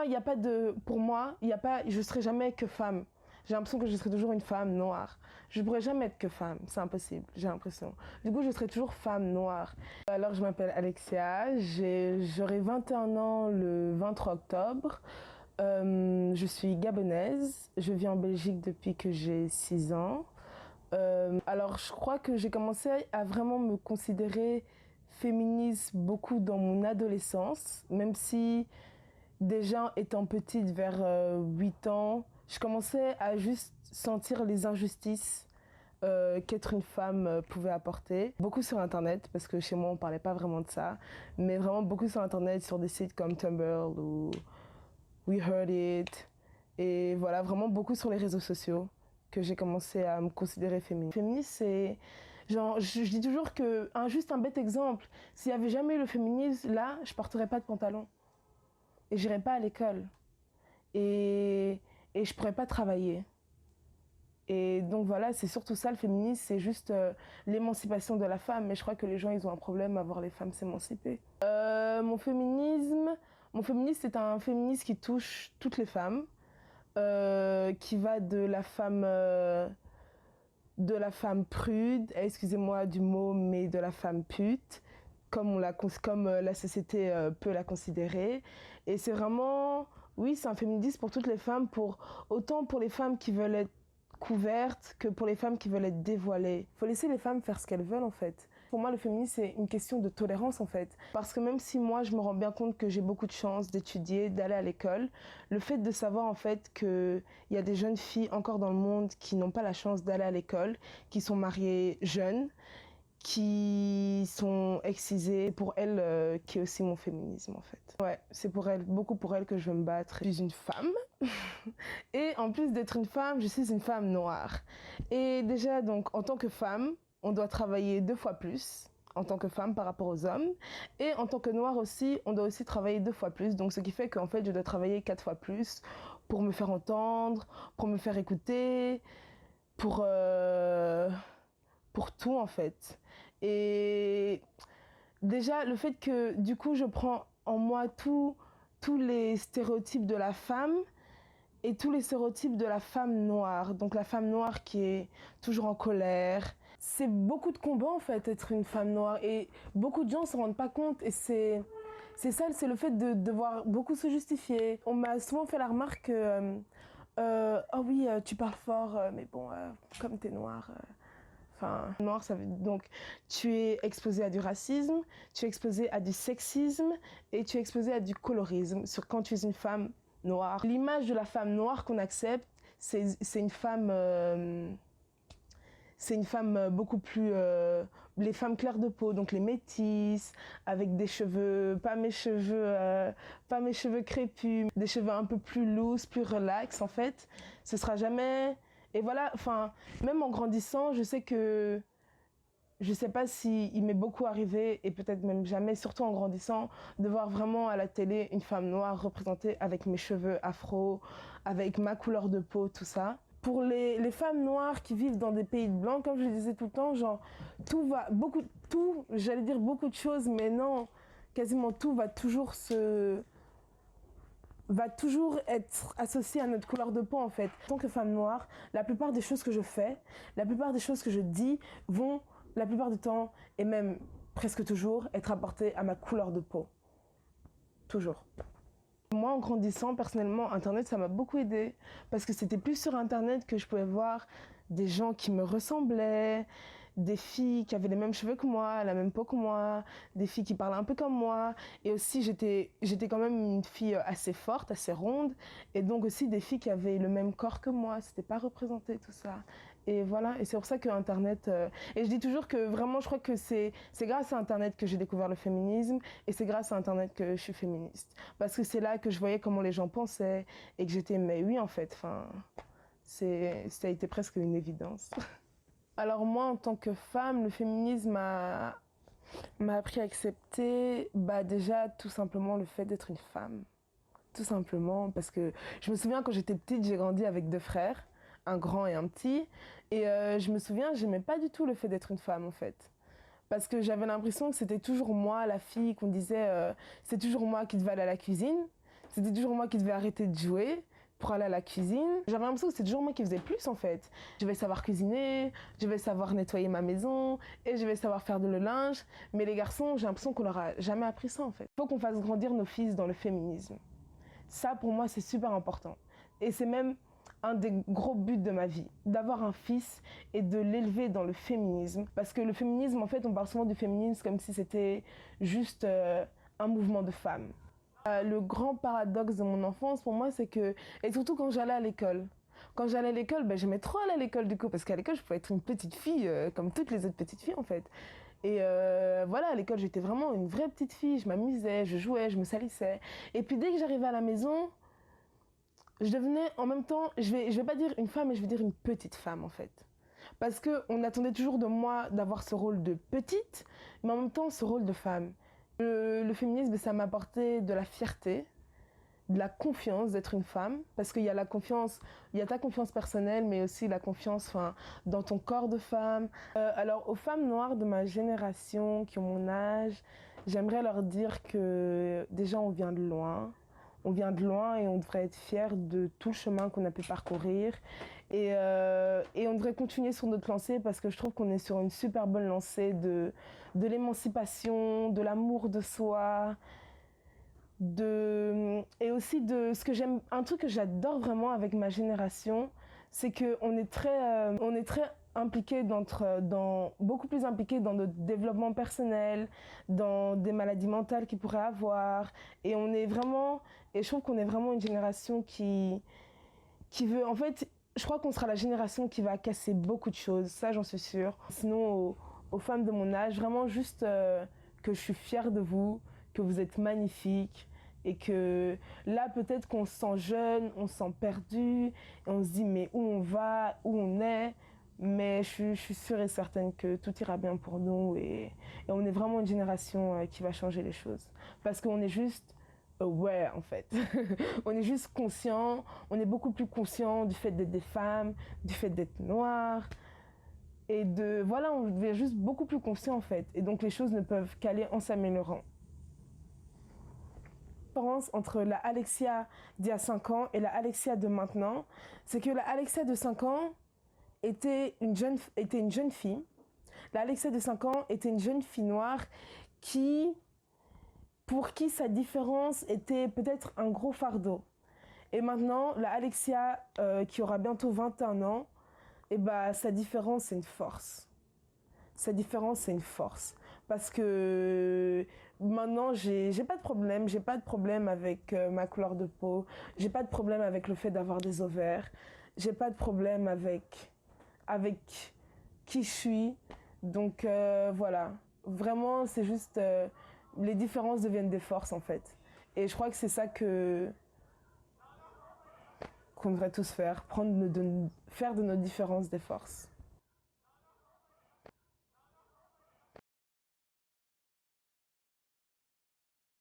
moi, il n'y a pas de... Pour moi, il y a pas... Je ne serai jamais que femme. J'ai l'impression que je serai toujours une femme noire. Je ne pourrai jamais être que femme, c'est impossible, j'ai l'impression. Du coup, je serai toujours femme noire. Alors, je m'appelle Alexia, j'aurai 21 ans le 23 octobre. Je suis gabonaise, je vis en Belgique depuis que j'ai 6 ans. Alors, je crois que j'ai commencé à vraiment me considérer féministe beaucoup dans mon adolescence, même si déjà étant petite, vers 8 ans, je commençais à juste sentir les injustices qu'être une femme pouvait apporter. Beaucoup sur Internet, parce que chez moi on parlait pas vraiment de ça, mais vraiment beaucoup sur Internet, sur des sites comme Tumblr ou We Heard It, et voilà, vraiment beaucoup sur les réseaux sociaux que j'ai commencé à me considérer féministe. Féministe, c'est... Genre, je dis toujours que, juste un bête exemple, s'il n'y avait jamais eu le féminisme, là, je porterais pas de pantalon. Et j'irais pas à l'école. Et je pourrais pas travailler. Et donc voilà, c'est surtout ça le féminisme, c'est juste l'émancipation de la femme. Mais je crois que les gens, ils ont un problème à voir les femmes s'émanciper. Mon féminisme, c'est un féminisme qui touche toutes les femmes, qui va de la femme prude, excusez-moi du mot, mais de la femme pute, comme la société peut la considérer. Et c'est vraiment, oui, c'est un féminisme pour toutes les femmes, autant pour les femmes qui veulent être couvertes que pour les femmes qui veulent être dévoilées. Il faut laisser les femmes faire ce qu'elles veulent en fait. Pour moi, le féminisme, c'est une question de tolérance en fait. Parce que même si moi, je me rends bien compte que j'ai beaucoup de chance d'étudier, d'aller à l'école, le fait de savoir en fait qu'il y a des jeunes filles encore dans le monde qui n'ont pas la chance d'aller à l'école, qui sont mariées jeunes, qui sont excisées, pour elles qui est aussi mon féminisme en fait. Ouais, c'est pour elles, beaucoup pour elles que je veux me battre. Je suis une femme et en plus d'être une femme, je suis une femme noire. Et déjà donc en tant que femme, on doit travailler 2 fois plus en tant que femme par rapport aux hommes, et en tant que noire aussi, on doit aussi travailler 2 fois plus, donc ce qui fait qu'en fait je dois travailler 4 fois plus pour me faire entendre, pour me faire écouter, pour tout en fait. Et déjà le fait que du coup je prends en moi tous les stéréotypes de la femme et tous les stéréotypes de la femme noire. Donc la femme noire qui est toujours en colère. C'est beaucoup de combats en fait, être une femme noire, et beaucoup de gens s'en rendent pas compte, et c'est ça, c'est le fait de devoir beaucoup se justifier. On m'a souvent fait la remarque que oh oui, tu parles fort, mais bon, comme t'es noire... Enfin, noir, ça veut donc tu es exposé à du racisme, tu es exposé à du sexisme et tu es exposé à du colorisme quand tu es une femme noire. L'image de la femme noire qu'on accepte, c'est une femme beaucoup plus les femmes claires de peau, donc les métisses, avec des cheveux, pas mes cheveux crépus, des cheveux un peu plus loose, plus relax en fait. Ce sera jamais... Et voilà, enfin, même en grandissant, je sais pas si il m'est beaucoup arrivé, et peut-être même jamais, surtout en grandissant, de voir vraiment à la télé une femme noire représentée avec mes cheveux afro, avec ma couleur de peau, tout ça. Pour les femmes noires qui vivent dans des pays de blancs, comme je le disais tout le temps, genre, j'allais dire beaucoup de choses, mais non, quasiment tout va toujours être associé à notre couleur de peau en fait. En tant que femme noire, la plupart des choses que je fais, la plupart des choses que je dis vont, la plupart du temps, et même presque toujours, être apportées à ma couleur de peau. Toujours. Moi, en grandissant, personnellement, Internet, ça m'a beaucoup aidée. Parce que c'était plus sur Internet que je pouvais voir des gens qui me ressemblaient, des filles qui avaient les mêmes cheveux que moi, la même peau que moi, des filles qui parlaient un peu comme moi. Et aussi, j'étais quand même une fille assez forte, assez ronde. Et donc aussi des filles qui avaient le même corps que moi. C'était pas représenté, tout ça. Et voilà, et c'est pour ça que Internet... Et je dis toujours que vraiment, je crois que c'est grâce à Internet que j'ai découvert le féminisme, et c'est grâce à Internet que je suis féministe. Parce que c'est là que je voyais comment les gens pensaient, et que j'étais, mais oui en fait, enfin, ça a été presque une évidence. Alors moi, en tant que femme, le féminisme m'a appris à accepter, déjà tout simplement le fait d'être une femme. Tout simplement, parce que je me souviens quand j'étais petite, j'ai grandi avec 2 frères, un grand et un petit, et je me souviens, j'aimais pas du tout le fait d'être une femme en fait. Parce que j'avais l'impression que c'était toujours moi, la fille, qu'on disait c'est toujours moi qui devais aller à la cuisine, C'était toujours moi qui devais arrêter de jouer pour aller à la cuisine. J'avais l'impression que c'était toujours moi qui faisais plus en fait. Je vais savoir cuisiner, je vais savoir nettoyer ma maison et je vais savoir faire le linge. Mais les garçons, j'ai l'impression qu'on leur a jamais appris ça en fait. Il faut qu'on fasse grandir nos fils dans le féminisme. Ça pour moi c'est super important. Et c'est même un des gros buts de ma vie, d'avoir un fils et de l'élever dans le féminisme. Parce que le féminisme, en fait, on parle souvent du féminisme comme si c'était juste un mouvement de femmes. Le grand paradoxe de mon enfance, pour moi, c'est que... Et surtout quand j'allais à l'école. Quand j'allais à l'école, ben, j'aimais trop aller à l'école du coup, parce qu'à l'école, je pouvais être une petite fille, comme toutes les autres petites filles, en fait. Et voilà, à l'école, j'étais vraiment une vraie petite fille. Je m'amusais, je jouais, je me salissais. Et puis dès que j'arrivais à la maison... je devenais en même temps, je vais pas dire une femme, mais je vais dire une petite femme en fait. Parce qu'on attendait toujours de moi d'avoir ce rôle de petite, mais en même temps ce rôle de femme. Le féminisme, ça m'a apporté de la fierté, de la confiance d'être une femme, parce qu'il y a la confiance, il y a ta confiance personnelle, mais aussi la confiance dans ton corps de femme. Alors aux femmes noires de ma génération, qui ont mon âge, j'aimerais leur dire que déjà on vient de loin. On vient de loin et on devrait être fiers de tout le chemin qu'on a pu parcourir. Et on devrait continuer sur notre lancée parce que je trouve qu'on est sur une super bonne lancée de l'émancipation, de l'amour de soi, et aussi de ce que j'aime. Un truc que j'adore vraiment avec ma génération, c'est qu'on est très impliqués beaucoup plus impliqués dans notre développement personnel, dans des maladies mentales qu'ils pourraient avoir. Et je trouve qu'on est vraiment une génération qui veut, en fait, je crois qu'on sera la génération qui va casser beaucoup de choses, ça j'en suis sûre. Sinon, aux femmes de mon âge, vraiment juste que je suis fière de vous, que vous êtes magnifiques. Et que là, peut-être qu'on se sent jeune, on se sent perdu, et on se dit mais où on va, où on est. Mais je suis sûre et certaine que tout ira bien pour nous et on est vraiment une génération qui va changer les choses. Parce qu'on est juste aware en fait. On est juste conscient, on est beaucoup plus conscient du fait d'être des femmes, du fait d'être noires. Et voilà, on devient juste beaucoup plus conscient en fait. Et donc les choses ne peuvent qu'aller en s'améliorant. La différence entre la Alexia d'il y a 5 ans et la Alexia de maintenant, c'est que la Alexia de 5 ans était une jeune fille. La Alexia de 5 ans était une jeune fille noire pour qui sa différence était peut-être un gros fardeau. Et maintenant, la Alexia qui aura bientôt 21 ans, sa différence c'est une force. Sa différence c'est une force. Parce que maintenant, j'ai pas de problème. J'ai pas de problème avec ma couleur de peau. J'ai pas de problème avec le fait d'avoir des ovaires. J'ai pas de problème avec qui je suis. Donc voilà. Vraiment, c'est juste... les différences deviennent des forces en fait. Et je crois que c'est ça qu'on devrait tous faire. Faire de nos différences des forces.